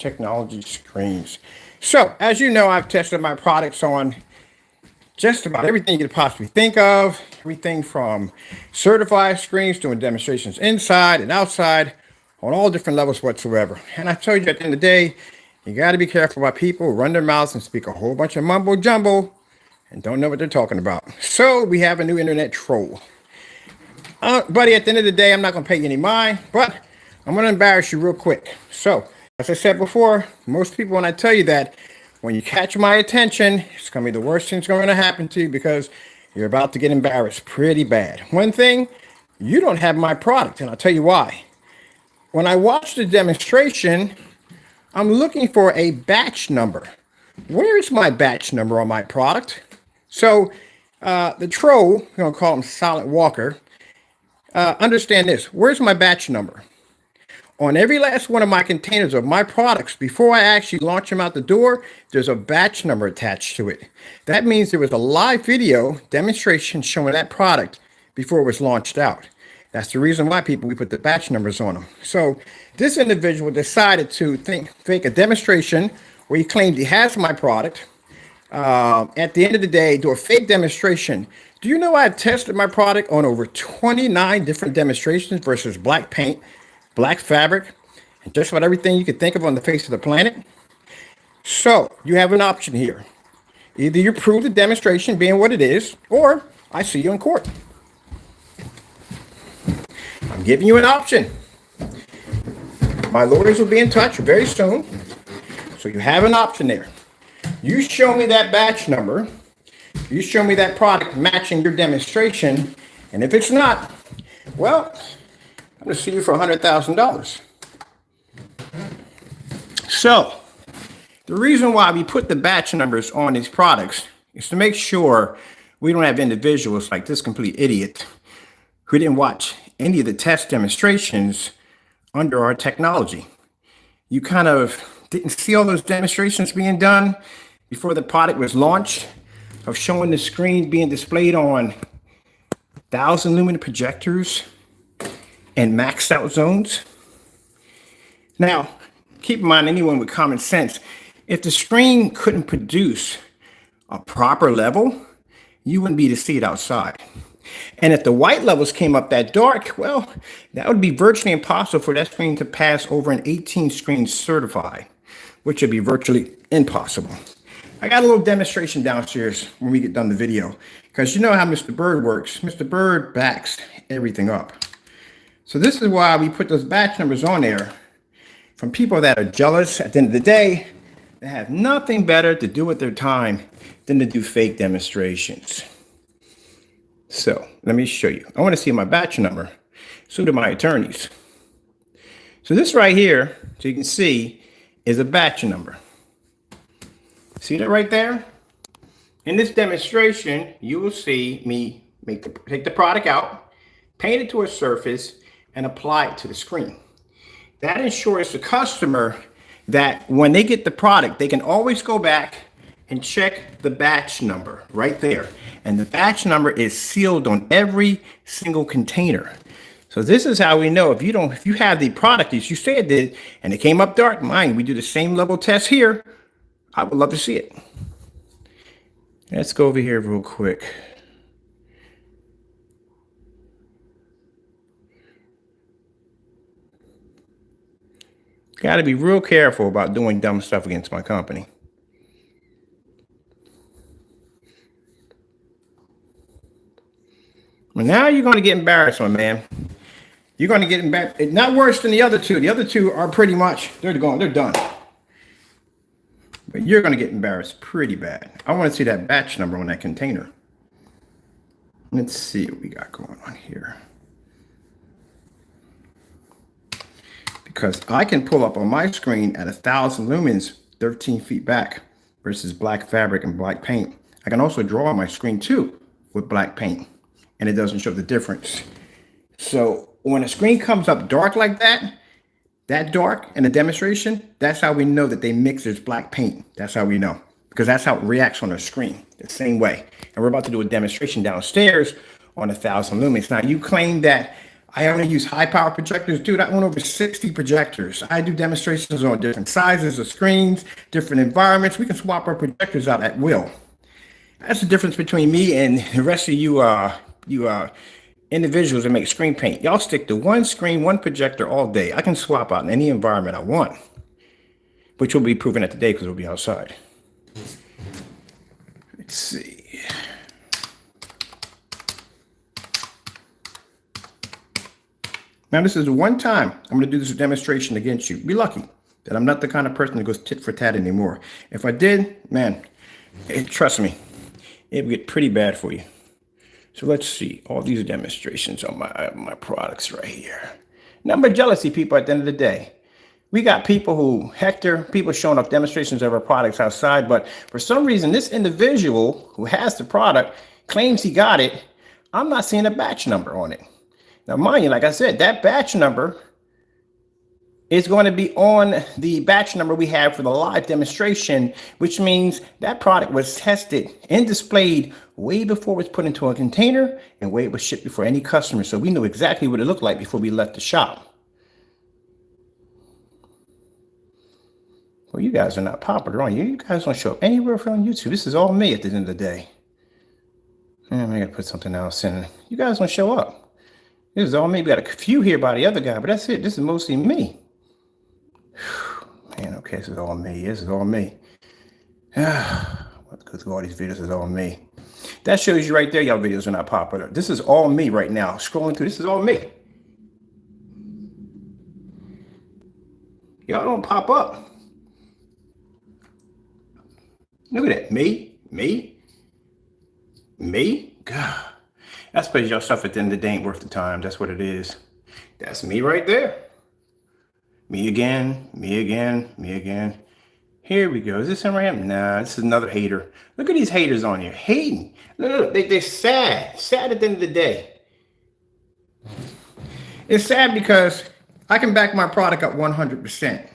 Technology screens. So, as you know, I've tested my products on just about everything you could possibly think of. Everything from certified screens, doing demonstrations inside and outside on all different levels whatsoever. And I told you at the end of the day, you got to be careful about people who run their mouths and speak a whole bunch of mumbo jumbo and don't know what they're talking about. So we have a new internet troll. Buddy, at the end of the day, I'm not going to pay you any mind, but I'm going to embarrass you real quick. So, as I said before, most people, when I tell you that, when you catch my attention, it's going to be the worst thing's going to happen to you because you're about to get embarrassed pretty bad. One thing, you don't have my product, and I'll tell you why. When I watch the demonstration, I'm looking for a batch number. Where is my batch number on my product? So, the troll, I'm going to call him Silent Walker, understand this. Where's my batch number? On every last one of my containers of my products, before I actually launch them out the door, there's a batch number attached to it. That means there was a live video demonstration showing that product before it was launched out. That's the reason why we put the batch numbers on them. So this individual decided to fake a demonstration where he claimed he has my product. At the end of the day, do a fake demonstration. Do you know I've tested my product on over 29 different demonstrations versus black paint, black fabric, and just about everything you could think of on the face of the planet? So you have an option here. Either you prove the demonstration being what it is, or I see you in court. I'm giving you an option. My lawyers will be in touch very soon. So you have an option there. You show me that batch number. You show me that product matching your demonstration. And if it's not, well, I'm going to sue you for $100,000. So the reason why we put the batch numbers on these products is to make sure we don't have individuals like this complete idiot who didn't watch any of the test demonstrations under our technology. You kind of didn't see all those demonstrations being done before the product was launched, of showing the screen being displayed on 1,000 lumen projectors and maxed out zones. Now, keep in mind, anyone with common sense, if the screen couldn't produce a proper level, you wouldn't be to see it outside. And if the white levels came up that dark, well, that would be virtually impossible for that screen to pass over an 18 screen certified, which would be virtually impossible. I got a little demonstration downstairs when we get done the video, because you know how Mr. Bird works. Mr. Bird backs everything up. So this is why we put those batch numbers on there from people that are jealous at the end of the day, that have nothing better to do with their time than to do fake demonstrations. So let me show you. I want to see my batch number. So do my attorneys. So this right here, so you can see, is a batch number. See that right there? In this demonstration, you will see me take the product out, paint it to a surface, and apply it to the screen. That ensures the customer that when they get the product, they can always go back and check the batch number right there. And the batch number is sealed on every single container. So this is how we know if you have the product as you say it did, and it came up dark, mind, we do the same level test here. I would love to see it. Let's go over here real quick. Got to be real careful about doing dumb stuff against my company. Well, now you're going to get embarrassed, my man. You're going to get embarrassed. Not worse than the other two. The other two are pretty much, they're done. But you're going to get embarrassed pretty bad. I want to see that batch number on that container. Let's see what we got going on here. Because I can pull up on my screen at 1,000 lumens, 13 feet back versus black fabric and black paint. I can also draw on my screen too with black paint, and it doesn't show the difference. So when a screen comes up dark like that dark in a demonstration, that's how we know that they mix this black paint. That's how we know, because that's how it reacts on the screen, the same way. And we're about to do a demonstration downstairs on 1,000 lumens. Now, you claim that I only use high power projectors. Dude, I own over 60 projectors. I do demonstrations on different sizes of screens, different environments. We can swap our projectors out at will. That's the difference between me and the rest of you individuals that make screen paint. Y'all stick to one screen, one projector all day. I can swap out in any environment I want, which will be proven at today because we'll be outside. Let's see. Now, this is one time I'm going to do this demonstration against you. Be lucky that I'm not the kind of person that goes tit for tat anymore. If I did, man, trust me, it would get pretty bad for you. So let's see all these demonstrations on my products right here. Number of jealousy people at the end of the day. We got people who hector, people showing up demonstrations of our products outside, but for some reason, this individual who has the product claims he got it. I'm not seeing a batch number on it. Now, mind you, like I said, that batch number is going to be on the batch number we have for the live demonstration, which means that product was tested and displayed way before it was put into a container and way it was shipped before any customer. So we knew exactly what it looked like before we left the shop. Well, you guys are not popular, are you? You guys don't show up anywhere on YouTube. This is all me at the end of the day. I'm going to put something else in. You guys don't show up. This is all me. We got a few here by the other guy, but that's it. This is mostly me. Man, okay, this is all me. This is all me. Let's go through all these videos. This is all me. That shows you right there, y'all videos are not popular. This is all me right now. Scrolling through, this is all me. Y'all don't pop up. Look at that. Me. God. That's because y'all stuff at the end of the day ain't worth the time. That's what it is. That's me right there. Me again. Here we go. Is this him right here? Nah, this is another hater. Look at these haters on here. Hating. Look, they're sad. Sad at the end of the day. It's sad because I can back my product up 100%.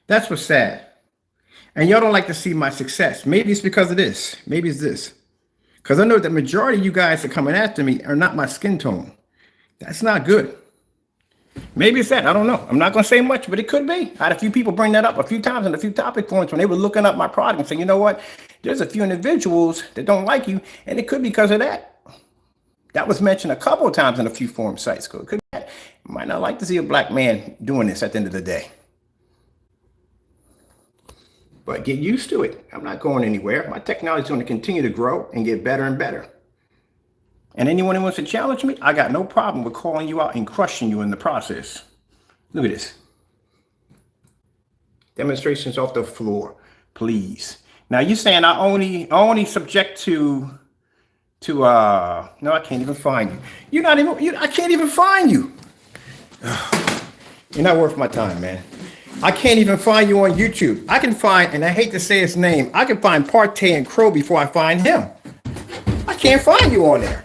That's what's sad. And y'all don't like to see my success. Maybe it's because of this. Maybe it's this. Because I know the majority of you guys that are coming after me are not my skin tone. That's not good. Maybe it's that. I don't know. I'm not going to say much, but it could be. I had a few people bring that up a few times in a few topic forums when they were looking up my product and saying, you know what? There's a few individuals that don't like you, and it could be because of that. That was mentioned a couple of times in a few forum sites. It could be that. You might not like to see a black man doing this at the end of the day. But get used to it. I'm not going anywhere. My technology is going to continue to grow and get better and better. And anyone who wants to challenge me, I got no problem with calling you out and crushing you in the process. Look at this. Demonstrations off the floor, please. Now you're saying I only subject to no, I can't even find you. I can't even find you. You're not worth my time, man. I can't even find you on YouTube. I can find, and I hate to say his name, I can find Partey and Crow before I find him. I can't find you on there.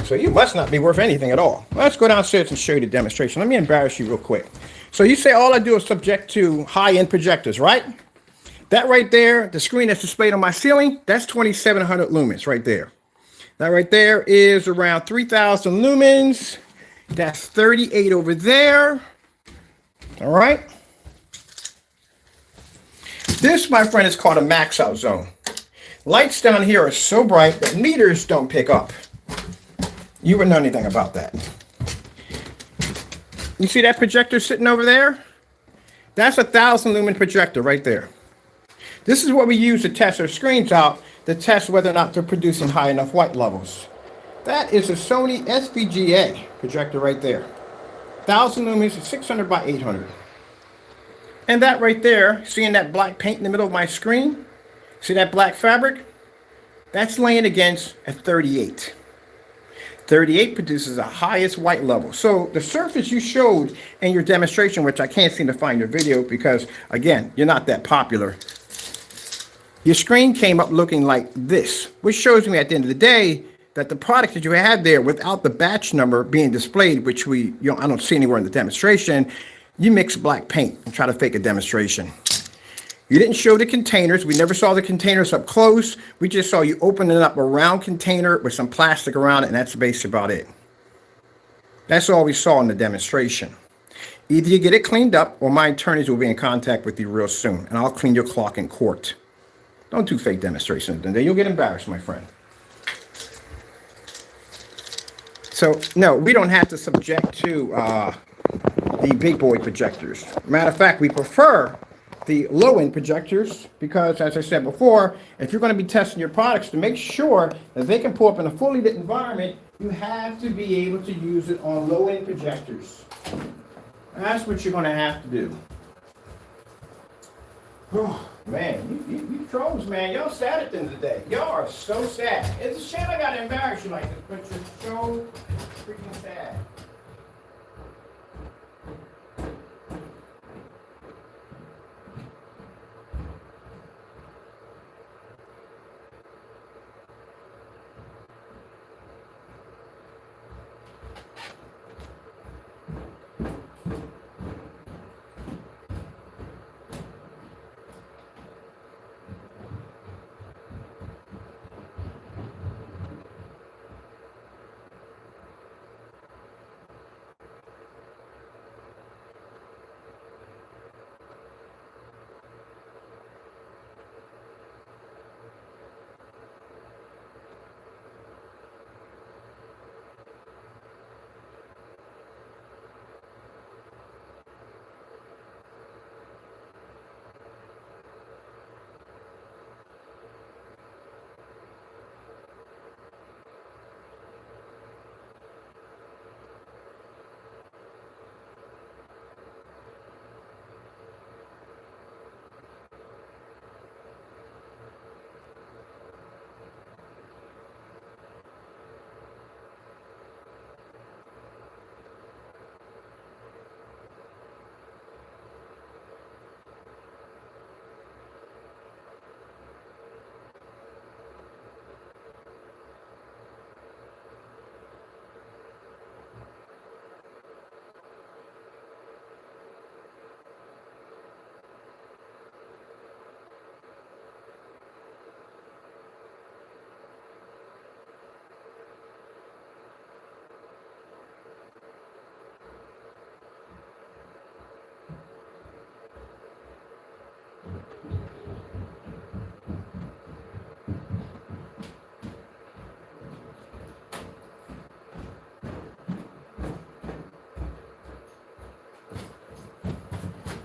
So you must not be worth anything at all. Well, let's go downstairs and show you the demonstration. Let me embarrass you real quick. So you say all I do is subject to high-end projectors, right? That right there, the screen that's displayed on my ceiling, that's 2,700 lumens right there. That right there is around 3,000 lumens. That's 38 over there. All right. This, my friend, is called a max out zone. Lights down here are so bright that meters don't pick up. You wouldn't know anything about that. You see that projector sitting over there? That's 1,000 lumen projector right there. This is what we use to test our screens out to test whether or not they're producing high enough white levels. That is a Sony SVGA projector right there. 1,000 lumens, 600 by 800. And that right there, seeing that black paint in the middle of my screen? See that black fabric? That's laying against a 38. 38 produces the highest white level. So the surface you showed in your demonstration, which I can't seem to find your video because, again, you're not that popular. Your screen came up looking like this, which shows me at the end of the day that the product that you had there without the batch number being displayed, which I don't see anywhere in the demonstration, you mix black paint and try to fake a demonstration. You didn't show the containers. We never saw the containers up close. We just saw you opening up a round container with some plastic around it, and that's basically about it. That's all we saw in the demonstration. Either you get it cleaned up or my attorneys will be in contact with you real soon and I'll clean your clock in court. Don't do fake demonstrations, and then you'll get embarrassed, my friend. So, no, we don't have to subject to the big boy projectors. Matter of fact, we prefer the low-end projectors because, as I said before, if you're going to be testing your products to make sure that they can pull up in a fully lit environment, you have to be able to use it on low-end projectors. That's what you're going to have to do. Oh, man, you trolls, man, y'all sad at the end of the day. Y'all are so sad. It's a shame I got to embarrass you like this, but you're so freaking sad.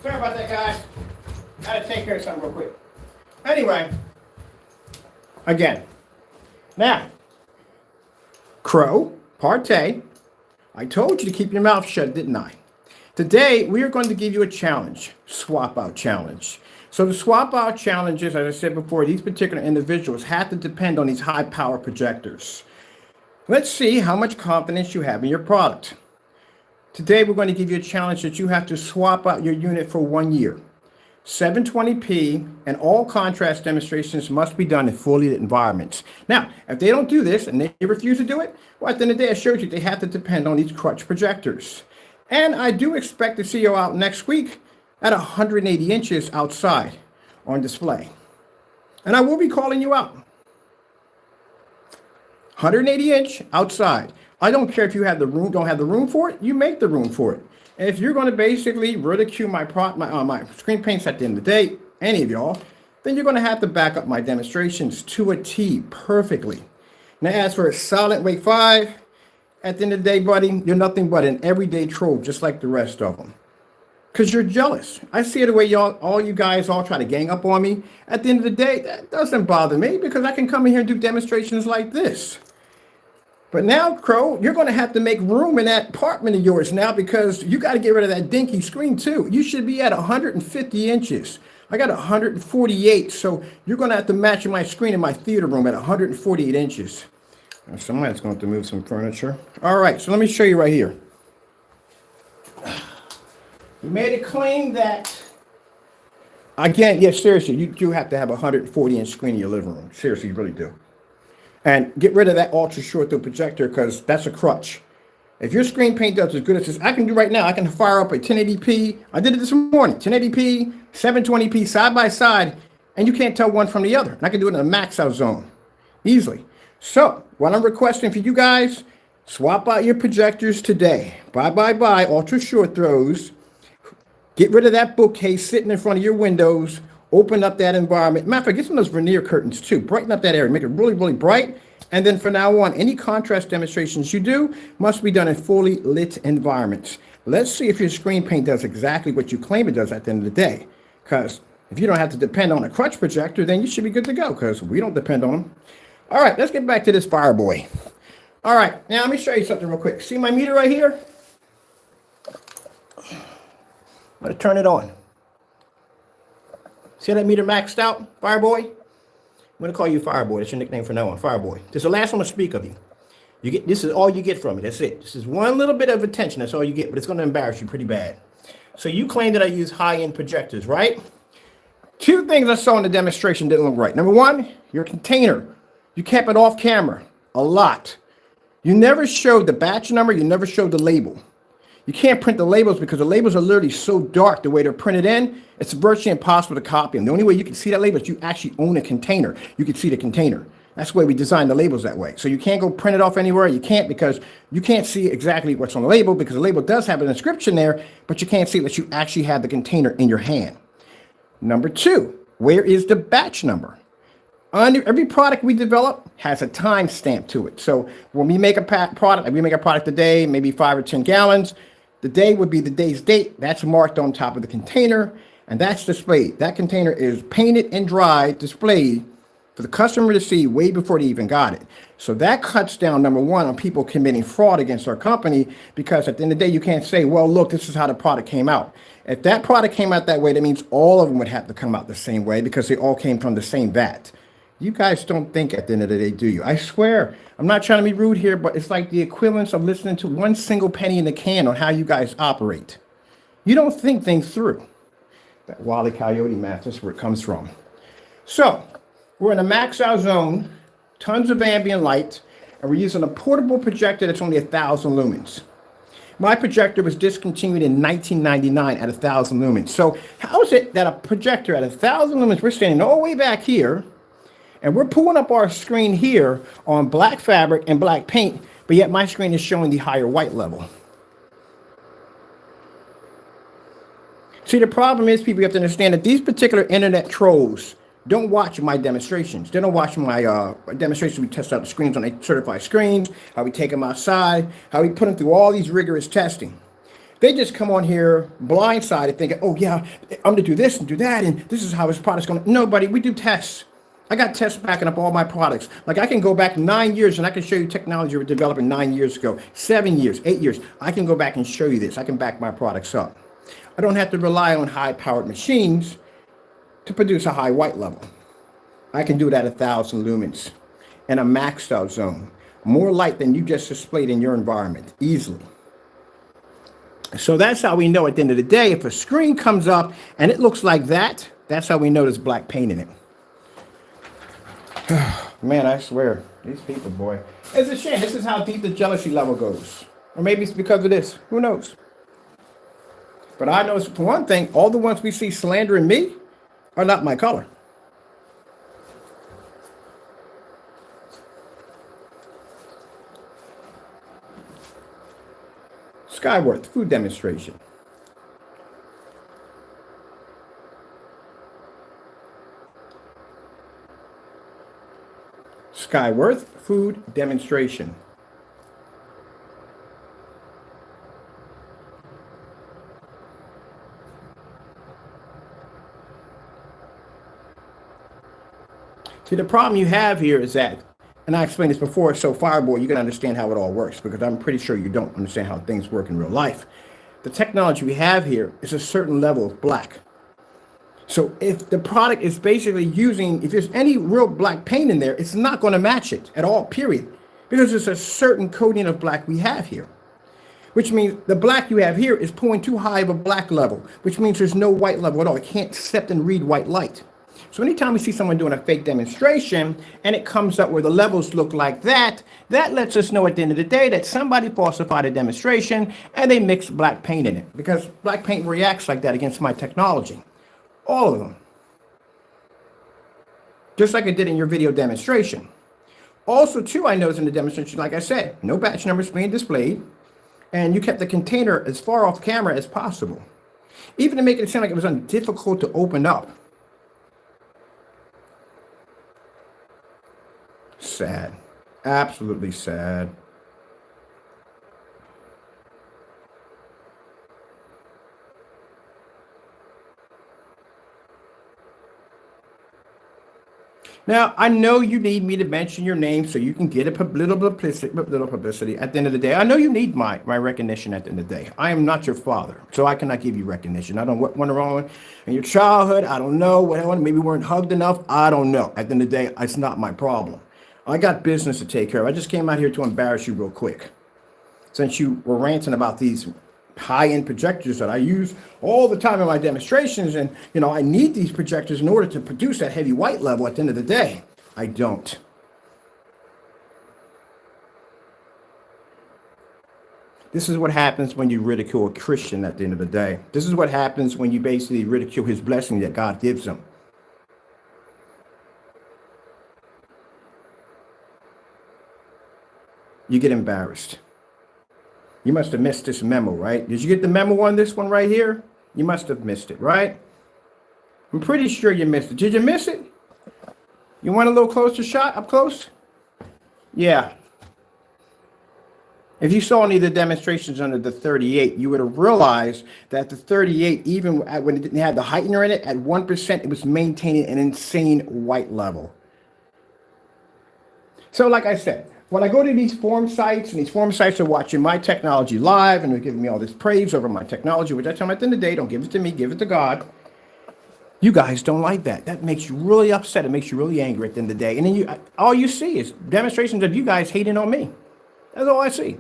Sorry about that, guys. Gotta take care of something real quick. Anyway, again, now, Crow, Partey, I told you to keep your mouth shut, didn't I? Today, we are going to give you a challenge, swap out challenge. So the swap out challenges, as I said before, these particular individuals have to depend on these high power projectors. Let's see how much confidence you have in your product. Today, we're going to give you a challenge that you have to swap out your unit for 1 year. 720p and all contrast demonstrations must be done in fully lit environments. Now, if they don't do this and they refuse to do it, well, at the end of the day, I showed you they have to depend on these crutch projectors. And I do expect to see you out next week at 180 inches outside on display. And I will be calling you out. 180 inch outside. I don't care if you have the room, don't have the room for it, you make the room for it. And if you're going to basically ridicule my screen paints at the end of the day, any of y'all, then you're going to have to back up my demonstrations to a T perfectly. Now, as for a Silent Wake 5, at the end of the day, buddy, you're nothing but an everyday troll, just like the rest of them. Because you're jealous. I see the way all you guys all try to gang up on me. At the end of the day, that doesn't bother me because I can come in here and do demonstrations like this. But now, Crow, you're going to have to make room in that apartment of yours now because you got to get rid of that dinky screen too. You should be at 150 inches. I got 148, so you're going to have to match my screen in my theater room at 148 inches. Somebody's going to have to move some furniture. All right, so let me show you right here. We made a claim that, again, yes, seriously, you do have to have a 140-inch screen in your living room. Seriously, you really do. And get rid of that ultra short throw projector because that's a crutch. If your screen paint does as good as this, I can do right now. I can fire up a 1080p. I did it this morning. 1080p, 720p side by side, and you can't tell one from the other. And I can do it in a max out zone easily. So what I'm requesting for you guys, Swap out your projectors today. Bye, ultra short throws. Get rid of that bookcase sitting in front of your windows. Open up that environment. Matter of fact, get some of those veneer curtains too. Brighten up that area. Make it really, really bright. And then from now on, any contrast demonstrations you do must be done in fully lit environments. Let's see if your screen paint does exactly what you claim it does at the end of the day. Because if you don't have to depend on a crutch projector, then you should be good to go, because we don't depend on them. All right, let's get back to this Fireboy. All right, now let me show you something real quick. See my meter right here? I'm going to turn it on. See that meter maxed out, Fireboy? I'm going to call you Fireboy. That's your nickname from now on, Fireboy. This is the last one to speak of you. This is all you get from me. That's it. This is one little bit of attention. That's all you get, but it's going to embarrass you pretty bad. So you claim that I use high-end projectors, right? Two things I saw in the demonstration didn't look right. Number one, your container. You kept it off camera a lot. You never showed the batch number. You never showed the label. You can't print the labels because the labels are literally so dark the way they're printed in. It's virtually impossible to copy them. The only way you can see that label is you actually own a container. You can see the container. That's the way we designed the labels that way. So you can't go print it off anywhere. You can't, because you can't see exactly what's on the label, because the label does have an inscription there, but you can't see that you actually have the container in your hand. Number two, where is the batch number? Under every product we develop has a time stamp to it. So when we make a product, like we make a product today, maybe 5 or 10 gallons, the day would be the day's date. That's marked on top of the container, and that's displayed. That container is painted and dried, displayed for the customer to see way before they even got it. So that cuts down, number one, on people committing fraud against our company, because at the end of the day, you can't say, well, look, this is how the product came out. If that product came out that way, that means all of them would have to come out the same way, because they all came from the same vat. You guys don't think at the end of the day, do you? I swear, I'm not trying to be rude here, but it's like the equivalence of listening to one single penny in the can on how you guys operate. You don't think things through. That Wile E. Coyote math, that's where it comes from. So we're in a max out zone, tons of ambient light, and we're using a portable projector that's only 1,000 lumens. My projector was discontinued in 1999 at 1,000 lumens. So how is it that a projector at 1,000 lumens, we're standing all the way back here, and we're pulling up our screen here on black fabric and black paint, but yet my screen is showing the higher white level? See, the problem is, people, you have to understand that these particular internet trolls don't watch my demonstrations. They don't watch my demonstrations. We test out the screens on a certified screens, how we take them outside, how we put them through all these rigorous testing. They just come on here blindsided thinking, oh yeah, I'm gonna do this and do that, and this is how this product's going. No, buddy, we do tests. I got tests backing up all my products. Like, I can go back 9 years and I can show you technology we were developing 9 years ago, 7 years, 8 years. I can go back and show you this. I can back my products up. I don't have to rely on high-powered machines to produce a high white level. I can do it at 1,000 lumens in a maxed out zone. More light than you just displayed in your environment, easily. So that's how we know at the end of the day, if a screen comes up and it looks like that, that's how we know there's black paint in it. Man, I swear, these people, boy. It's a shame. This is how deep the jealousy level goes. Or maybe it's because of this. Who knows? But I know, for one thing, all the ones we see slandering me are not my color. Skyworth food demonstration. Skyworth food demonstration. See, the problem you have here is that, and I explained this before, so Fireboy, you can understand how it all works, because I'm pretty sure you don't understand how things work in real life. The technology we have here is a certain level of black. So if the product is basically using, if there's any real black paint in there, it's not going to match it at all, period. Because it's a certain coating of black we have here. Which means the black you have here is pulling too high of a black level, which means there's no white level at all. It can't accept and read white light. So anytime we see someone doing a fake demonstration and it comes up where the levels look like that, that lets us know at the end of the day that somebody falsified a demonstration and they mixed black paint in it. Because black paint reacts like that against my technology. All of them. Just like it did in your video demonstration. Also, too, I noticed in the demonstration, like I said, no batch numbers being displayed, and you kept the container as far off camera as possible, even to make it sound like it was difficult to open up. Sad. Absolutely sad. Now, I know you need me to mention your name so you can get a little publicity. At the end of the day, I know you need my recognition at the end of the day. I am not your father, so I cannot give you recognition. I don't know what went wrong in your childhood. I don't know what happened. Maybe we weren't hugged enough. I don't know. At the end of the day, it's not my problem. I got business to take care of. I just came out here to embarrass you real quick. Since you were ranting about these high-end projectors that I use all the time in my demonstrations, and I need these projectors in order to produce that heavy white level at the end of the day. I don't. This is what happens when you ridicule a Christian at the end of the day. This is what happens when you basically ridicule his blessing that God gives him. You get embarrassed. You must have missed this memo, right? Did you get the memo on this one right here? You must have missed it, right? I'm pretty sure you missed it. Did you miss it? You want a little closer shot, up close? Yeah. If you saw any of the demonstrations under the 38, you would have realized that the 38, even when it didn't have the heightener in it, at 1%, it was maintaining an insane white level. So like I said, when I go to these forum sites, and these forum sites are watching my technology live, and they're giving me all this praise over my technology, which I tell them at the end of the day, don't give it to me, give it to God. You guys don't like that. That makes you really upset. It makes you really angry at the end of the day. And then all you see is demonstrations of you guys hating on me. That's all I see.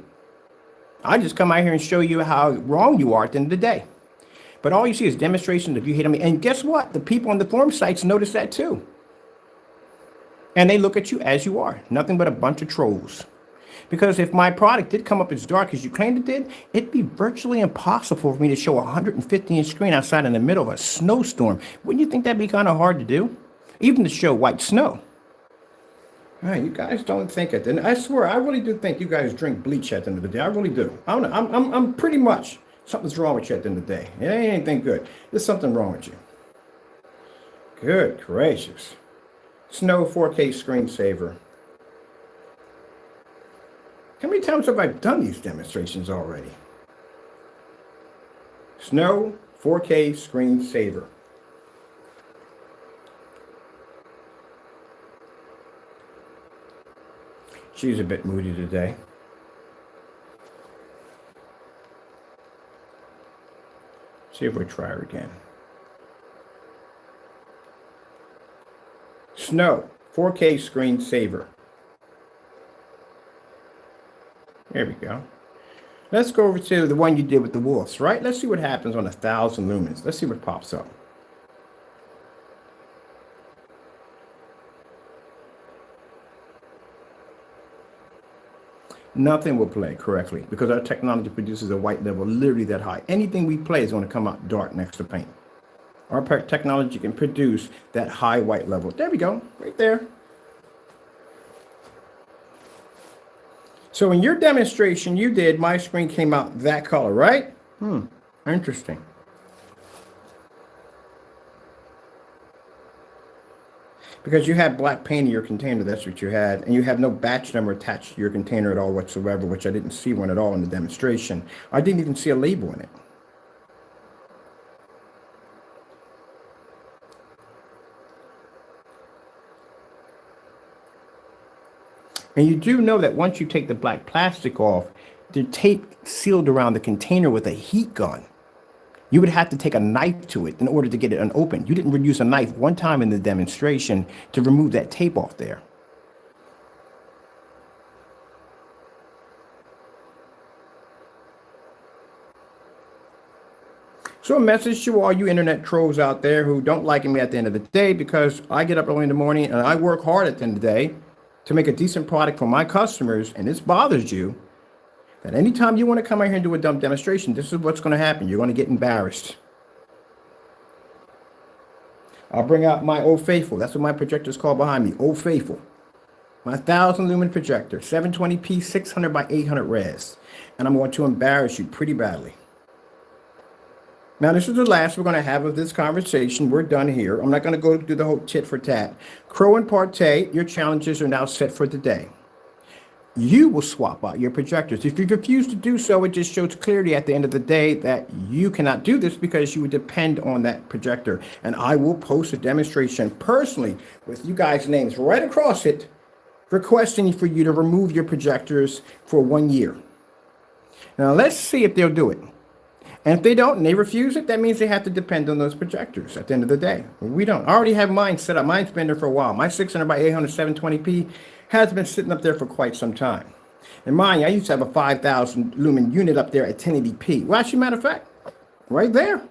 I just come out here and show you how wrong you are at the end of the day. But all you see is demonstrations of you hating on me. And guess what? The people on the forum sites notice that too. And they look at you as you are, nothing but a bunch of trolls. Because if my product did come up as dark as you claimed it did, it'd be virtually impossible for me to show a 150-inch screen outside in the middle of a snowstorm. Wouldn't you think that'd be kind of hard to do? Even to show white snow. All right, you guys don't think it. And I swear, I really do think you guys drink bleach at the end of the day. I really do. I'm pretty much, something's wrong with you at the end of the day. It ain't anything good. There's something wrong with you. Good gracious. Snow 4K screensaver. How many times have I done these demonstrations already? Snow 4K screensaver. She's a bit moody today. See if we try her again. Snow 4K screensaver. There we go. Let's go over to the one you did with the wolves, right? Let's see what happens on 1,000 lumens. Let's see what pops up. Nothing will play correctly because our technology produces a white level literally that high. Anything we play is going to come out dark next to paint. Our technology can produce that high white level. There we go, right there. So in your demonstration you did, my screen came out that color, right? Interesting. Because you had black paint in your container, that's what you had, and you have no batch number attached to your container at all whatsoever, which I didn't see one at all in the demonstration. I didn't even see a label in it. And you do know that once you take the black plastic off, the tape sealed around the container with a heat gun. You would have to take a knife to it in order to get it unopened. You didn't use a knife one time in the demonstration to remove that tape off there. So a message to all you internet trolls out there who don't like me at the end of the day, because I get up early in the morning and I work hard at the end of the day to make a decent product for my customers, and this bothers you, that anytime you want to come out here and do a dumb demonstration, this is what's going to happen. You're going to get embarrassed. I'll bring out my Old Faithful. That's what my projector is called behind me, Old Faithful. My 1000 lumen projector, 720p, 600 by 800 res. And I'm going to embarrass you pretty badly. Now, this is the last we're going to have of this conversation. We're done here. I'm not going to go do the whole tit for tat. Crow and Partey, your challenges are now set for today. You will swap out your projectors. If you refuse to do so, it just shows clearly at the end of the day that you cannot do this because you would depend on that projector. And I will post a demonstration personally with you guys' names right across it, requesting for you to remove your projectors for 1 year. Now, let's see if they'll do it. And if they don't and they refuse it, that means they have to depend on those projectors at the end of the day. We don't. I already have mine set up. Mine's been there for a while. My 600 by 800 720p has been sitting up there for quite some time. And mine, I used to have a 5,000 lumen unit up there at 1080p. Well, actually, matter of fact, right there.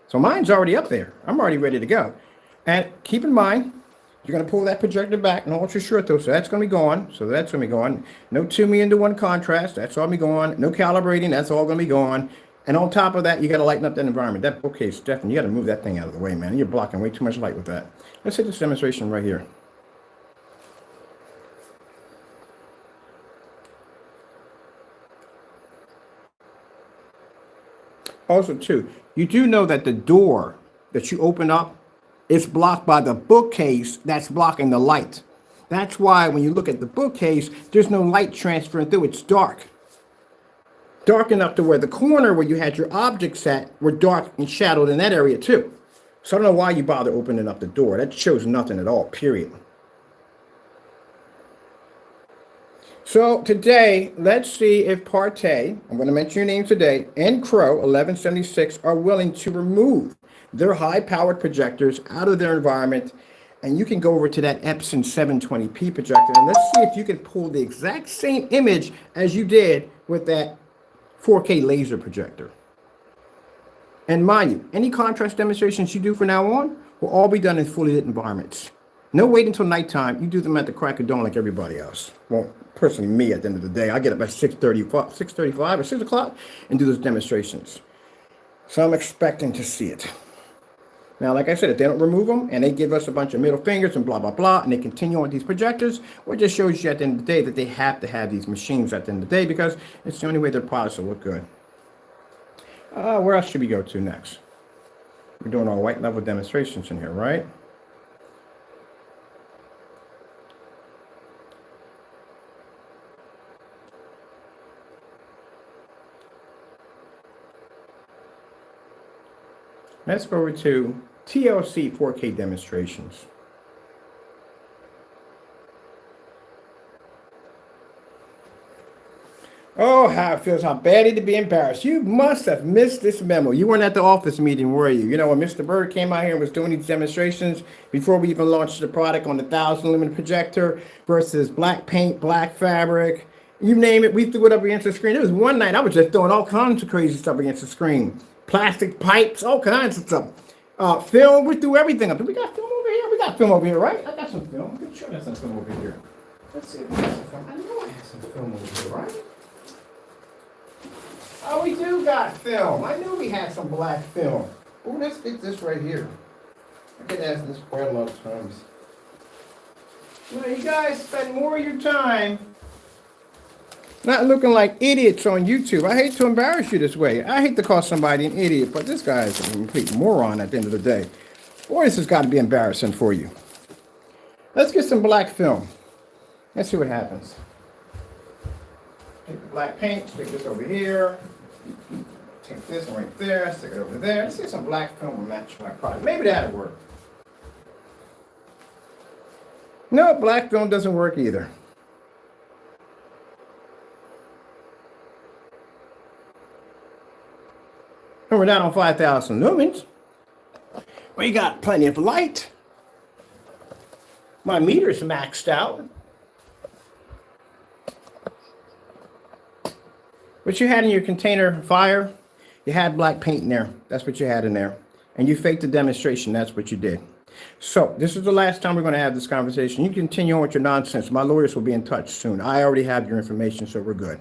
So mine's already up there. I'm already ready to go. And keep in mind, you're going to pull that projector back and ultra short though. So that's going to be gone. So that's going to be gone. No 2 million to 1 contrast. That's all going to be gone. No calibrating. That's all going to be gone. And on top of that, you got to lighten up that environment. That bookcase, definitely, you got to move that thing out of the way, man. You're blocking way too much light with that. Let's hit this demonstration right here. Also, too, you do know that the door that you open up is blocked by the bookcase that's blocking the light. That's why when you look at the bookcase, there's no light transferring through. It's dark. Dark enough to where the corner where you had your objects at were dark and shadowed in that area too. So I don't know why you bother opening up the door. That shows nothing at all, period. So today, let's see if Partey, I'm going to mention your name today, and Crow 1176 are willing to remove their high-powered projectors out of their environment. And you can go over to that Epson 720p projector and let's see if you can pull the exact same image as you did with that 4K laser projector. And mind you, any contrast demonstrations you do from now on will all be done in fully lit environments. No wait until nighttime. You do them at the crack of dawn like everybody else. Well, personally, me at the end of the day, I get up at 6:35 or 6 o'clock and do those demonstrations. So I'm expecting to see it. Now, like I said, if they don't remove them and they give us a bunch of middle fingers and blah, blah, blah, and they continue on with these projectors, well, it just shows you at the end of the day that they have to have these machines at the end of the day because it's the only way their products will look good. Where else should we go to next? We're doing our white level demonstrations in here, right? Let's go over to TLC 4K demonstrations. Oh, how it feels, how bad to be embarrassed. You must have missed this memo. You weren't at the office meeting, were you? You know, when Mr. Bird came out here and was doing these demonstrations before we even launched the product on the 1000 lumen projector versus black paint, black fabric, you name it, we threw it up against the screen. It was one night I was just throwing all kinds of crazy stuff against the screen. Plastic pipes, all kinds of stuff. Film, we threw everything up. We got film over here? We got film over here, right? I got some film. I'm pretty sure there's some film over here. Let's see if we got some film. I know I have some film over here, right? Oh, we do got film. I knew we had some black film. Oh, let's get this right here. I get asked this quite a lot of times. You know, you guys spend more of your time not looking like idiots on YouTube. I hate to embarrass you this way. I hate to call somebody an idiot, but this guy is a complete moron at the end of the day. Boy, this has got to be embarrassing for you. Let's get some black film. Let's see what happens. Take the black paint, stick this over here. Take this one right there, stick it over there. Let's get some black film to match my product. Maybe that'll work. No, black film doesn't work either. And we're down on 5,000 lumens. We got plenty of light. My meter's maxed out. What you had in your container fire, you had black paint in there. That's what you had in there. And you faked the demonstration. That's what you did. So this is the last time we're going to have this conversation. You continue on with your nonsense. My lawyers will be in touch soon. I already have your information, so we're good.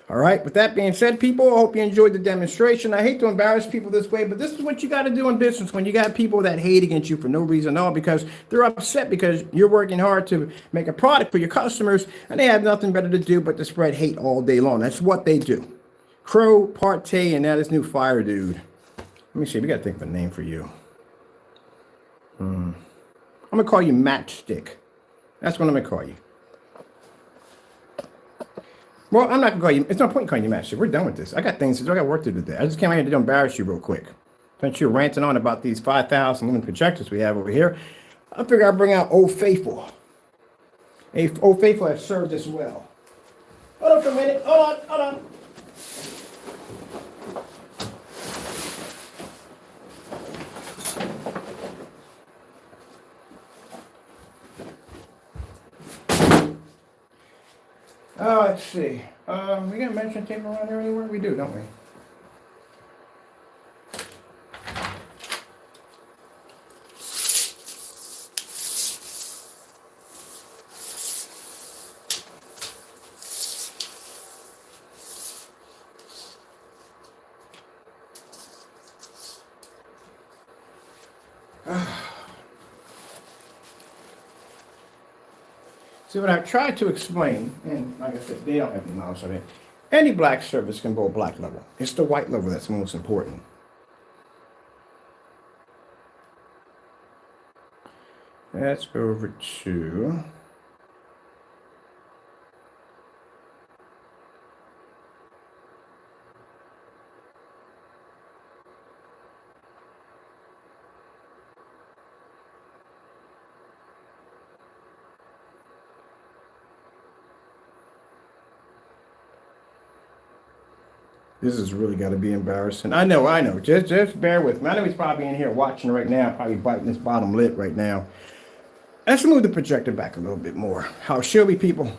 All right. With that being said, people, I hope you enjoyed the demonstration. I hate to embarrass people this way, but this is what you got to do in business when you got people that hate against you for no reason at all, because they're upset because you're working hard to make a product for your customers and they have nothing better to do but to spread hate all day long. That's what they do. Crow, Partey, and now this new Fire Dude. Let me see. We got to think of a name for you. I'm going to call you Matchstick. That's what I'm going to call you. Well, I'm not going to call you. It's no point in calling you Matchstick. We're done with this. I got things to do. I got work to do today. I just came out here to embarrass you real quick. Since you're ranting on about these 5,000 lumen projectors we have over here, I figure I'll bring out Old Faithful. Old Faithful has served us well. Hold on for a minute. Hold on. Oh, let's see. We got mention tape around here anywhere? We do, don't we? See, what I tried to explain, and like I said, they don't have the knowledge of it. Any black service can go black level. It's the white level that's most important. Let's go over to... This has really got to be embarrassing. I know. Just bear with me. I know he's probably in here watching right now, probably biting his bottom lip right now. Let's move the projector back a little bit more. How should we, people?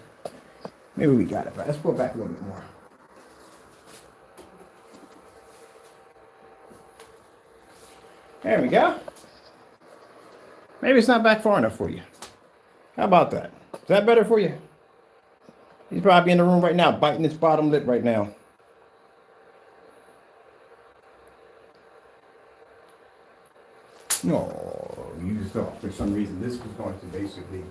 Maybe we got it, but let's pull it back a little bit more. There we go. Maybe it's not back far enough for you. How about that? Is that better for you? He's probably in the room right now, biting his bottom lip right now. No, you thought for some reason this was going to basically...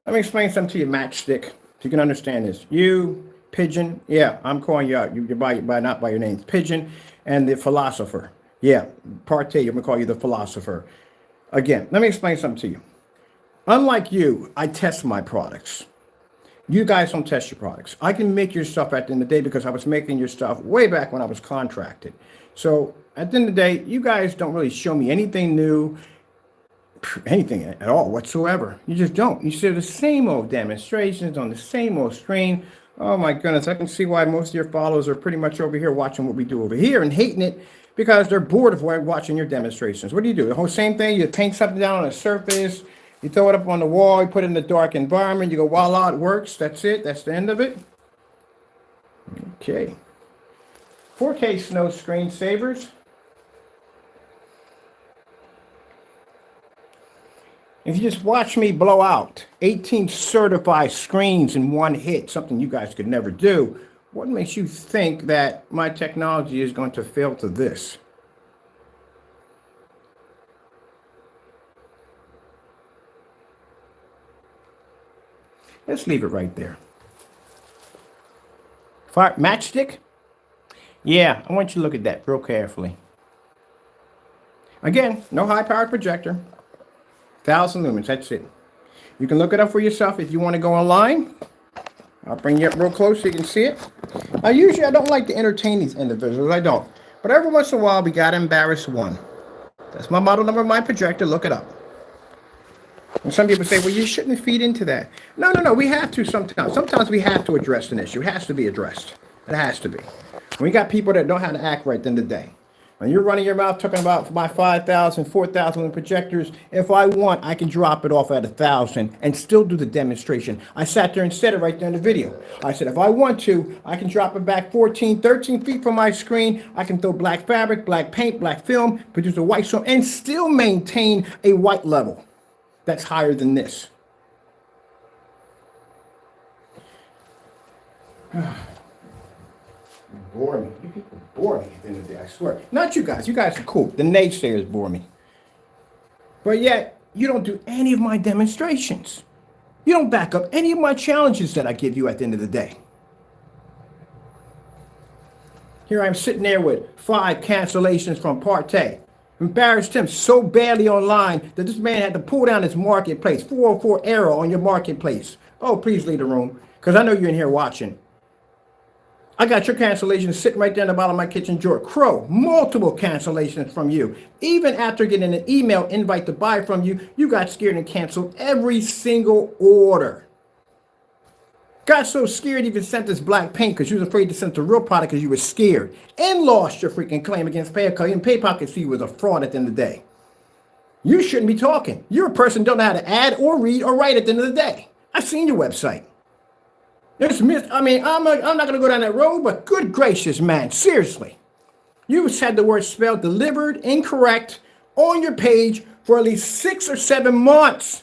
Let me explain something to you, Matchstick, so you can understand this. You, Pigeon, yeah, I'm calling you out. You're by not by your names. Pigeon and the Philosopher. Yeah, Partey, I'm going to call you the Philosopher. Again, let me explain something to you. Unlike you, I test my products. You guys don't test your products. I can make your stuff at the end of the day because I was making your stuff way back when I was contracted. So at the end of the day, you guys don't really show me anything new, anything at all whatsoever. You just don't. You see the same old demonstrations on the same old screen. Oh my goodness, I can see why most of your followers are pretty much over here watching what we do over here and hating it because they're bored of watching your demonstrations. What do? The whole same thing. You paint something down on a surface. You throw it up on the wall, you put it in a dark environment, you go, voila, it works. That's it. That's the end of it. Okay. 4K Snow screensavers. If you just watch me blow out 18 certified screens in one hit, something you guys could never do, what makes you think that my technology is going to fail to this? Let's leave it right there. Matchstick? Yeah, I want you to look at that real carefully. Again, no high-powered projector. 1,000 lumens, that's it. You can look it up for yourself if you want to go online. I'll bring you up real close so you can see it. Now, usually I don't like to entertain these individuals. I don't. But every once in a while, we got to embarrass one. That's my model number of my projector. Look it up. And some people say, well, you shouldn't feed into that. No. We have to sometimes. Sometimes we have to address an issue. It has to be addressed. It has to be. We got people that know how to act right at the end of the day. When you're running your mouth talking about my 5,000, 4,000 projectors, if I want, I can drop it off at 1,000 and still do the demonstration. I sat there and said it right there in the video. I said, if I want to, I can drop it back 14, 13 feet from my screen. I can throw black fabric, black paint, black film, produce a white film, and still maintain a white level. that's higher than this. Bore me. You people bore me at the end of the day, I swear. Not you guys. You guys are cool. The naysayers bore me. But yet, you don't do any of my demonstrations. You don't back up any of my challenges that I give you at the end of the day. Here I'm sitting there with 5 cancellations from Partey. Embarrassed him so badly online that this man had to pull down his marketplace. 404 error on your marketplace. Oh, please leave the room, because I know you're in here watching. I got your cancellations sitting right there in the bottom of my kitchen drawer. Crow, multiple cancellations from you. Even after getting an email invite to buy from you, you got scared and canceled every single order. Got so scared you even sent this black paint because you was afraid to send the real product because you were scared. And lost your freaking claim against PayPal. And PayPal could see you was a fraud at the end of the day. You shouldn't be talking. You're a person who don't know how to add or read or write at the end of the day. I've seen your website. I'm not going to go down that road, but good gracious, man, seriously. You had the word spelled delivered incorrect on your page for at least 6 or 7 months.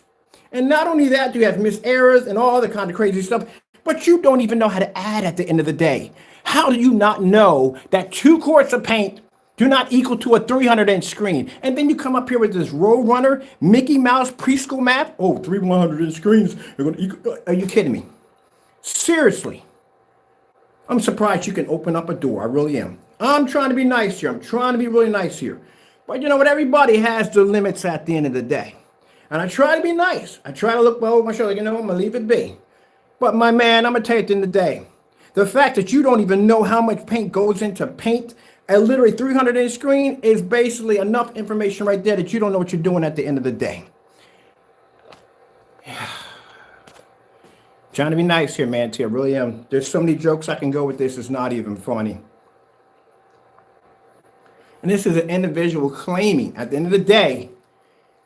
And not only that, you have missed errors and all the kind of crazy stuff, but you don't even know how to add at the end of the day. How do you not know that 2 quarts of paint do not equal to a 300-inch screen? And then you come up here with this Roadrunner, Mickey Mouse preschool math. Oh, 3 100-inch screens are going to equal. Are you kidding me? Seriously, I'm surprised you can open up a door. I really am. I'm trying to be nice here. I'm trying to be really nice here. But you know what? Everybody has their limits at the end of the day. And I try to be nice. I try to look well over my shoulder. You know, I'm going to leave it be. But my man, I'm going to tell you at the end of the day, the fact that you don't even know how much paint goes into paint a literally 300-inch screen is basically enough information right there that you don't know what you're doing at the end of the day. Trying to be nice here, man, T. I really am. There's so many jokes I can go with this. It's not even funny. And this is an individual claiming at the end of the day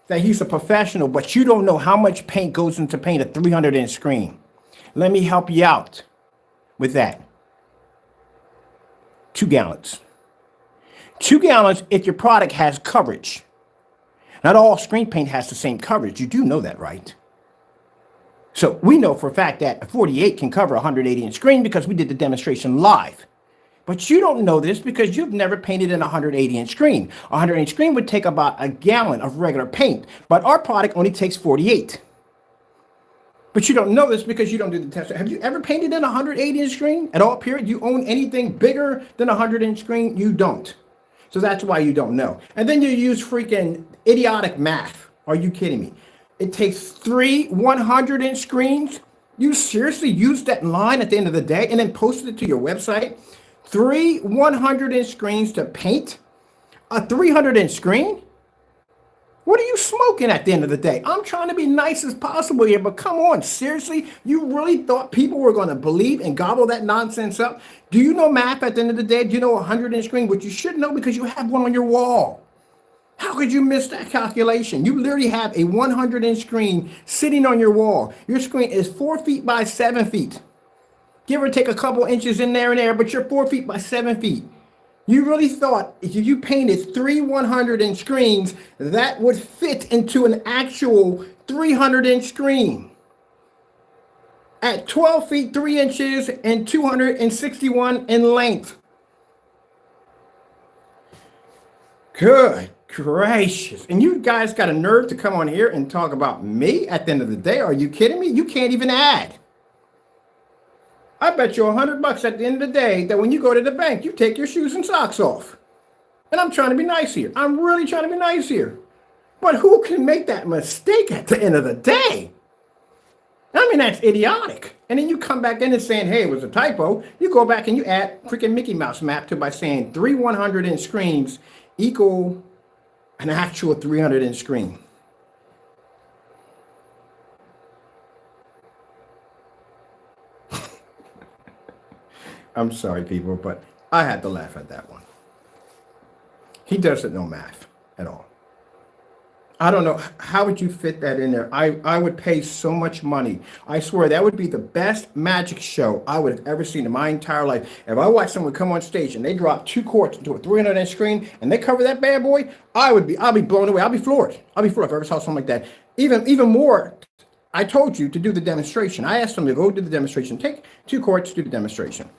that he's a professional, but you don't know how much paint goes into paint a 300-inch screen. Let me help you out with that. 2 gallons. 2 gallons if your product has coverage. Not all screen paint has the same coverage. You do know that, right? So we know for a fact that a 48 can cover a 180-inch screen because we did the demonstration live. But you don't know this because you've never painted in a 180-inch screen. A 100-inch screen would take about a gallon of regular paint, but our product only takes 48. But you don't know this because you don't do the test. Have you ever painted in a 180-inch screen at all, period? You own anything bigger than a 100-inch screen? You don't. So that's why you don't know. And then you use freaking idiotic math. Are you kidding me? It takes 3 100-inch screens. You seriously used that line at the end of the day and then posted it to your website? 3 100-inch screens to paint a 300-inch screen? What are you smoking at the end of the day? I'm trying to be nice as possible here, but come on, seriously? You really thought people were going to believe and gobble that nonsense up? Do you know math at the end of the day? Do you know a 100-inch screen? Which you should know because you have one on your wall. How could you miss that calculation? You literally have a 100-inch screen sitting on your wall. Your screen is 4 feet by 7 feet. Give or take a couple inches in there and there, but you're 4 feet by 7 feet. You really thought if you painted 3 100-inch screens, that would fit into an actual 300-inch screen. At 12 feet, 3 inches, and 261 in length. Good gracious. And you guys got a nerve to come on here and talk about me at the end of the day? Are you kidding me? You can't even add. I bet you $100 at the end of the day that when you go to the bank, you take your shoes and socks off. And I'm trying to be nice here. I'm really trying to be nice here. But who can make that mistake at the end of the day? I mean, that's idiotic. And then you come back in and saying, hey, it was a typo. You go back and you add freaking Mickey Mouse map to by saying 3 100-inch screens equal an actual 300-inch screen. I'm sorry, people, but I had to laugh at that one. He doesn't know math at all. I don't know. How would you fit that in there? I would pay so much money. I swear that would be the best magic show I would have ever seen in my entire life. If I watched someone come on stage and they drop 2 quarts into a 300 inch screen and they cover that bad boy, I'll be blown away. I'll be floored. I'll be floored if I ever saw something like that. Even more, I told you to do the demonstration. I asked them to go do the demonstration. Take 2 quarts, do the demonstration.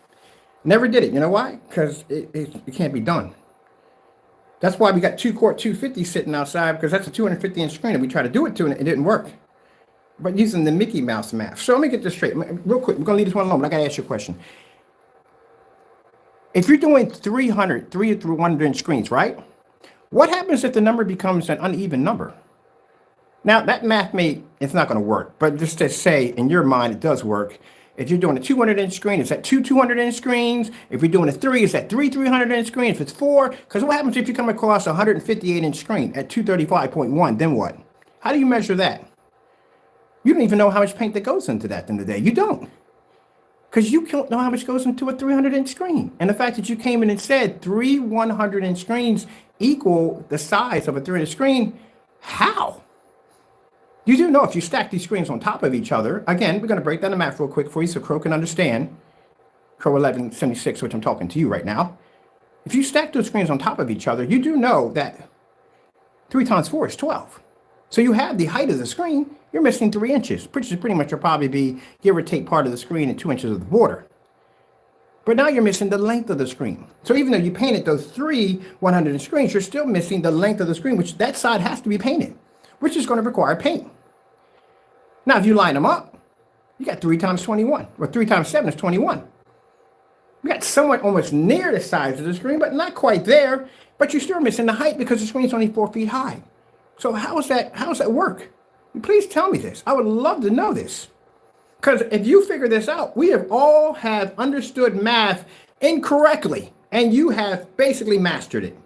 Never did it. You know why? Because it can't be done. That's why we got 2 quart 250 sitting outside, because that's a 250 inch screen and we tried to do it to it and it didn't work. But using the Mickey Mouse math. So let me get this straight real quick. We're going to leave this one alone, but I got to ask you a question. If you're doing 300 through 100 inch screens, right? What happens if the number becomes an uneven number? Now, that math it's not going to work, but just to say in your mind, it does work. If you're doing a 200 inch screen, is that 200 inch screens? If you're doing a 3, is that 300 inch screen? If it's 4, because what happens if you come across a 158 inch screen at 235.1? Then what? How do you measure that? You don't even know how much paint that goes into that in the day. You don't. Because you don't know how much goes into a 300 inch screen. And the fact that you came in and said 100 inch screens equal the size of a 300 screen, how? You do know if you stack these screens on top of each other, again, we're going to break down the math real quick for you so Crow can understand. Crow 1176, which I'm talking to you right now. If you stack those screens on top of each other, you do know that 3 times 4 is 12. So you have the height of the screen, you're missing 3 inches, which is pretty much will probably be give or take part of the screen and 2 inches of the border. But now you're missing the length of the screen. So even though you painted those 3 100 inch screens, you're still missing the length of the screen, which that side has to be painted, which is going to require paint. Now, if you line them up, you got 3 times 21, or 3 times 7 is 21. You got somewhat almost near the size of the screen, but not quite there. But you're still missing the height because the screen's only 4 feet high. So how does that work? Please tell me this. I would love to know this. Because if you figure this out, we have understood math incorrectly, and you have basically mastered it.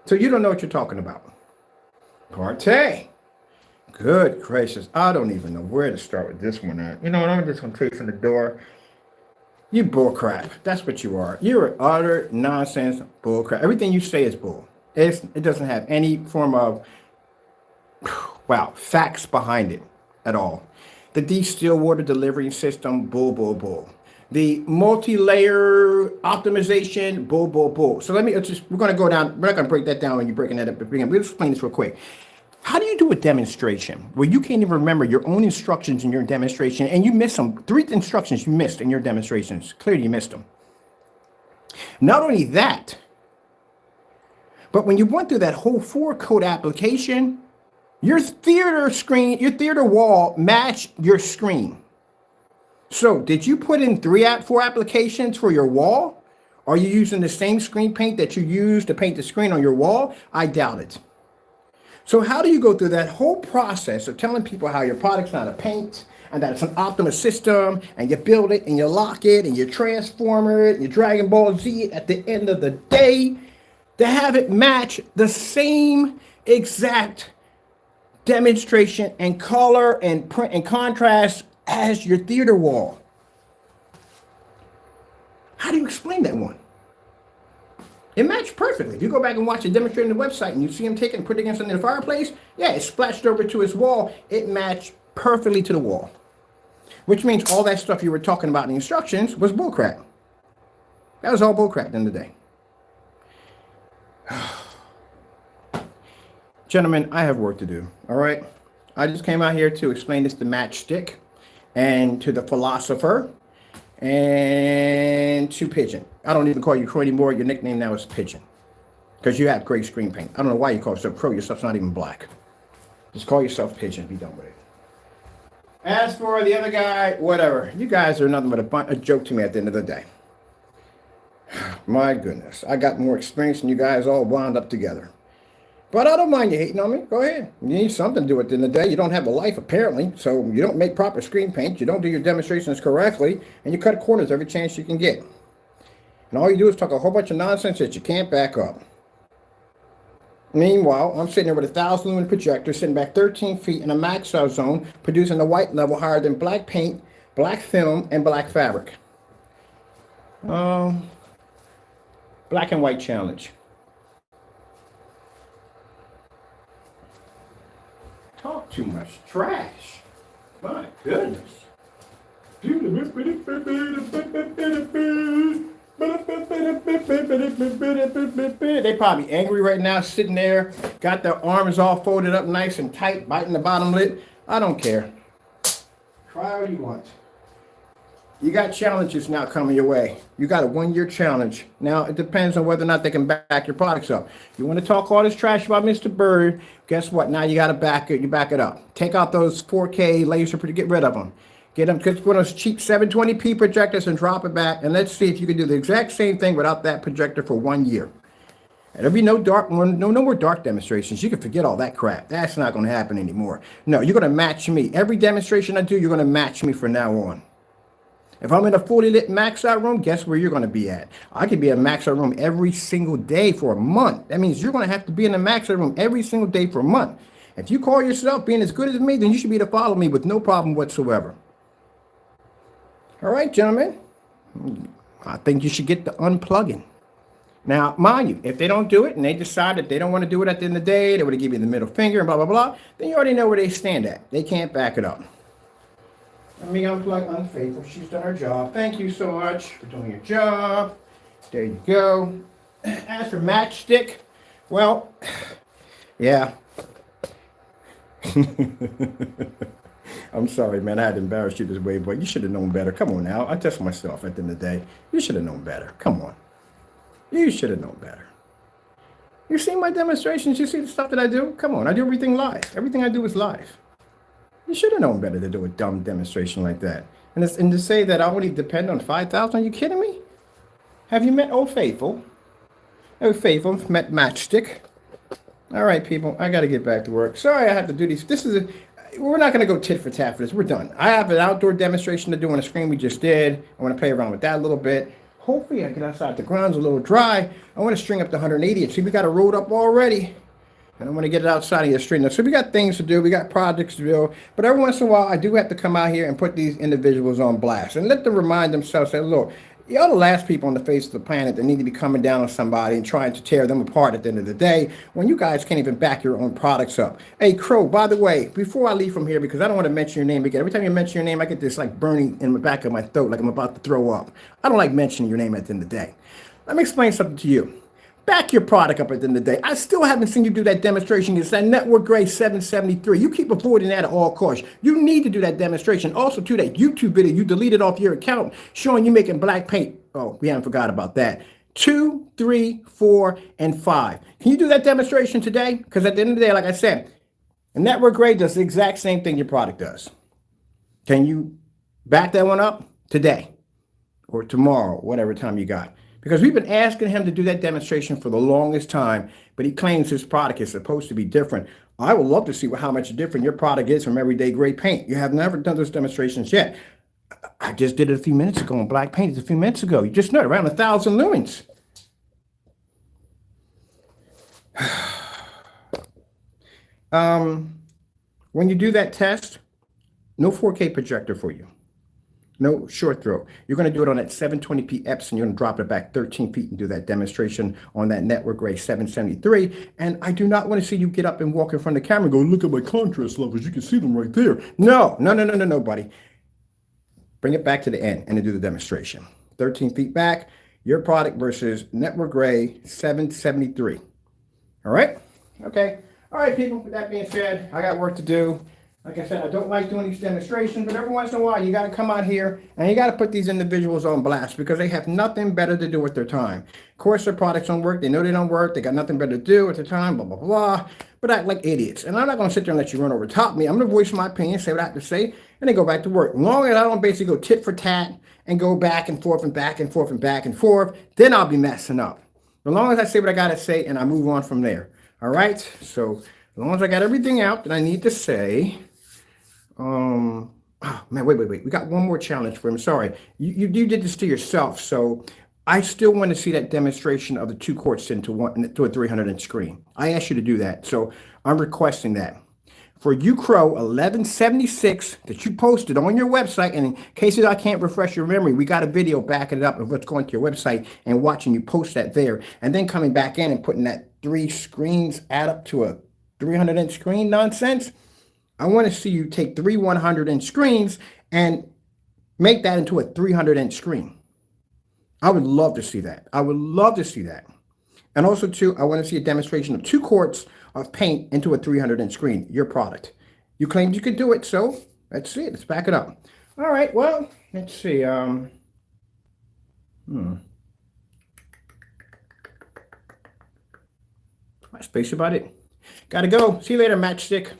So you don't know what you're talking about. Parte. Good gracious. I don't even know where to start with this one at. You know what? I'm just going to take from the door. You bull crap. That's what you are. You're utter nonsense bull crap. Everything you say is bull. It doesn't have any form of, facts behind it at all. The distilled water delivery system, bull, bull, bull. The multi-layer optimization, bull, bull, bull. So we're going to go down. We're not going to break that down when you're breaking that up. We'll explain this real quick. How do you do a demonstration where you can't even remember your own instructions in your demonstration and you miss them? 3 instructions you missed in your demonstrations. Clearly you missed them. Not only that, but when you went through that whole 4-code application, your theater wall matched your screen. So did you put in 4 applications for your wall? Are you using the same screen paint that you used to paint the screen on your wall? I doubt it. So how do you go through that whole process of telling people how your product's not a paint and that it's an Optimus system and you build it and you lock it and you transform it and you Dragon Ball Z it at the end of the day to have it match the same exact demonstration and color and print and contrast as your theater wall? How do you explain that one? It matched perfectly. If you go back and watch the demonstration on the website and you see him take it and put it against the fireplace, yeah, it splashed over to his wall. It matched perfectly to the wall. Which means all that stuff you were talking about in the instructions was bullcrap. That was all bullcrap at the end of the day. Gentlemen, I have work to do, all right? I just came out here to explain this to Matchstick and to the philosopher and to Pigeon. I don't even call you Crow anymore. Your nickname now is Pigeon because you have great screen paint. I don't know why you call yourself Crow. Your stuff's not even black. Just call yourself Pigeon. Be done with it. As for the other guy, whatever. You guys are nothing but a joke to me at the end of the day. My goodness. I got more experience than you guys all wound up together. But I don't mind you hating on me. Go ahead. You need something to do at the end of the day. You don't have a life, apparently. So you don't make proper screen paint. You don't do your demonstrations correctly. And you cut corners every chance you can get. And all you do is talk a whole bunch of nonsense that you can't back up. Meanwhile, I'm sitting there with a 1,000 lumen projector, sitting back 13 feet in a max cell zone, producing a white level higher than black paint, black film, and black fabric. Black and white challenge. too much trash. My goodness. They probably angry right now, sitting there, got their arms all folded up nice and tight, biting the bottom lip. I don't care. Try all you want. You got challenges now coming your way. You got a 1-year challenge. Now, it depends on whether or not they can back your products up. You want to talk all this trash about Mr. Bird, guess what? Now you got to back it up. Take out those 4K laser, get rid of them. Get them, get one of those cheap 720p projectors and drop it back. And let's see if you can do the exact same thing without that projector for 1 year. And there'll be no more dark demonstrations. You can forget all that crap. That's not going to happen anymore. No, you're going to match me. Every demonstration I do, you're going to match me from now on. If I'm in a fully lit max out room, guess where you're going to be at? I could be in a max out room every single day for a month. That means you're going to have to be in a max out room every single day for a month. If you call yourself being as good as me, then you should be able to follow me with no problem whatsoever. All right, gentlemen. I think you should get the unplugging. Now, mind you, if they don't do it and they decide that they don't want to do it at the end of the day, they want to give you the middle finger and blah, blah, blah, then you already know where they stand at. They can't back it up. Let me unplug Unfaithful. She's done her job. Thank you so much for doing your job. There you go. As for Matchstick, well, yeah. I'm sorry, man. I had to embarrass you this way, but you should have known better. Come on now. I test myself at the end of the day. You should have known better. Come on. You should have known better. You see my demonstrations? You see the stuff that I do? Come on. I do everything live. Everything I do is live. You should have known better to do a dumb demonstration like that. And to say that I only depend on 5,000, are you kidding me? Have you met Old Faithful? Old Faithful met Matchstick. All right, people, I got to get back to work. Sorry I have to do these. We're not going to go tit for tat for this. We're done. I have an outdoor demonstration to do on a screen we just did. I want to play around with that a little bit. Hopefully I get outside. The ground's a little dry. I want to string up to 180. See, we got it rolled up already. And I want to get it outside of your stream. So we got things to do. We got projects to do. But every once in a while, I do have to come out here and put these individuals on blast and let them remind themselves, say, look, y'all the last people on the face of the planet that need to be coming down on somebody and trying to tear them apart at the end of the day when you guys can't even back your own products up. Hey, Crow, by the way, before I leave from here, because I don't want to mention your name again. Every time you mention your name, I get this like burning in the back of my throat like I'm about to throw up. I don't like mentioning your name at the end of the day. Let me explain something to you. Back your product up at the end of the day. I still haven't seen you do that demonstration. It's that Network Gray 773. You keep avoiding that at all costs. You need to do that demonstration. Also, to that YouTube video you deleted off your account showing you making black paint. Oh, we haven't forgot about that. 2, 3, 4, and 5. Can you do that demonstration today? Because at the end of the day, like I said, the Network Gray does the exact same thing your product does. Can you back that one up today or tomorrow, whatever time you got? Because we've been asking him to do that demonstration for the longest time, but he claims his product is supposed to be different. I would love to see how much different your product is from everyday gray paint. You have never done those demonstrations yet. I just did it a few minutes ago on black paint. A few minutes ago. You just know around 1,000 lumens. When you do that test, no 4K projector for you. No short throw. You're going to do it on that 720p Epson. You're going to drop it back 13 feet and do that demonstration on that Network Gray 773. And I do not want to see you get up and walk in front of the camera and go, look at my contrast levels. You can see them right there. No, buddy. Bring it back to the end and then do the demonstration. 13 feet back, your product versus Network Gray 773. All right? Okay. All right, people. With that being said, I got work to do. Like I said, I don't like doing these demonstrations, but every once in a while, you got to come out here and you got to put these individuals on blast because they have nothing better to do with their time. Of course, their products don't work. They know they don't work. They got nothing better to do at the time, blah, blah, blah, but act like idiots. And I'm not going to sit there and let you run over top me. I'm going to voice my opinion, say what I have to say, and then go back to work. As long as I don't basically go tit for tat and go back and forth and back and forth and back and forth, then I'll be messing up. As long as I say what I got to say and I move on from there. All right? So as long as I got everything out that I need to say... Oh man, wait. We got one more challenge for him. Sorry. You did this to yourself. So I still want to see that demonstration of the 2 quarts into a 300-inch screen. I asked you to do that. So I'm requesting that. For UCrow 1176 that you posted on your website, and in cases I can't refresh your memory, we got a video backing it up of what's going to your website and watching you post that there, and then coming back in and putting that 3 screens add up to a 300-inch screen nonsense. I want to see you take three 100-inch screens and make that into a 300-inch screen. I would love to see that. I would love to see that. And also, too, I want to see a demonstration of 2 quarts of paint into a 300-inch screen, your product. You claimed you could do it, so let's see it. Let's back it up. All right, well, let's see. That's basically about it. Gotta go. See you later, Matchstick.